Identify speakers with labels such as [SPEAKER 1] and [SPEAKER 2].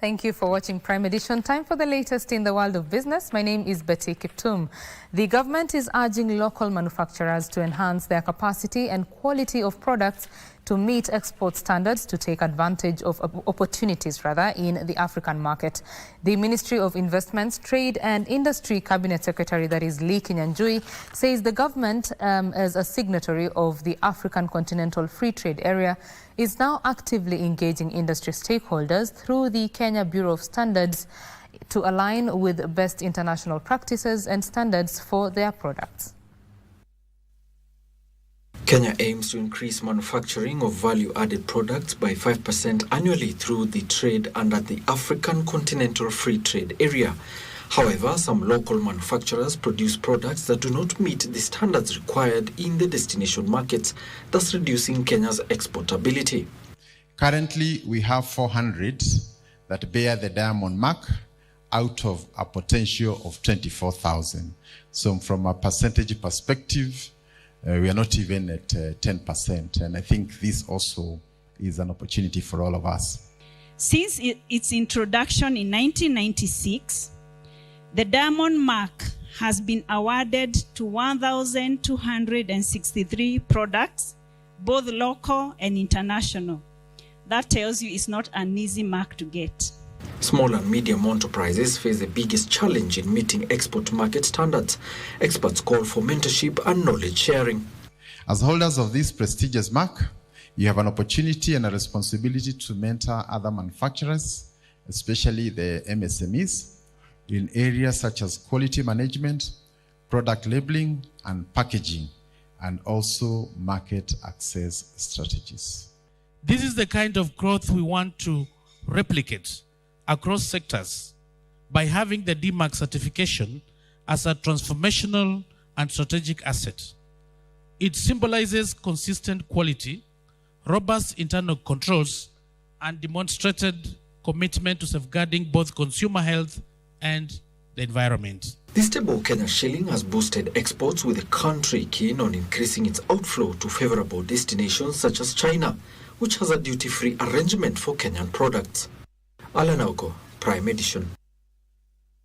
[SPEAKER 1] Thank you for watching Prime Edition. Time for the latest in the world of business. My name is Betty Kiptum. The government is urging local manufacturers to enhance their capacity and quality of products to meet export standards to take advantage of opportunities in the African market. The Ministry of Investments, Trade and Industry Cabinet Secretary, that is Lee Kinyanjui, says the government, as a signatory of the African Continental Free Trade Area, is now actively engaging industry stakeholders through the Kenya Bureau of Standards to align with best international practices and standards for their products.
[SPEAKER 2] Kenya aims to increase manufacturing of value-added products by 5% annually through the trade under the African Continental Free Trade Area. However, some local manufacturers produce products that do not meet the standards required in the destination markets, thus reducing Kenya's exportability.
[SPEAKER 3] Currently, we have 400 that bear the diamond mark out of a potential of 24,000. So from a percentage perspective, we are not even at 10%. And I think this also is an opportunity for all of us.
[SPEAKER 4] Since its introduction in 1996, the diamond mark has been awarded to 1,263 products, both local and international. That tells you it's not an easy mark to get.
[SPEAKER 2] Small and medium enterprises face the biggest challenge in meeting export market standards. Experts call for mentorship and knowledge sharing.
[SPEAKER 3] As holders of this prestigious mark, you have an opportunity and a responsibility to mentor other manufacturers, especially the MSMEs, in areas such as quality management, product labeling and packaging, and also market access strategies.
[SPEAKER 5] This is the kind of growth we want to replicate across sectors by having the DMARC certification as a transformational and strategic asset. It symbolizes consistent quality, robust internal controls, and demonstrated commitment to safeguarding both consumer health and the environment.
[SPEAKER 2] The stable Kenya shilling has boosted exports, with the country keen on increasing its outflow to favorable destinations such as China, which has a duty-free arrangement for Kenyan products. Alan Auko, Prime Edition.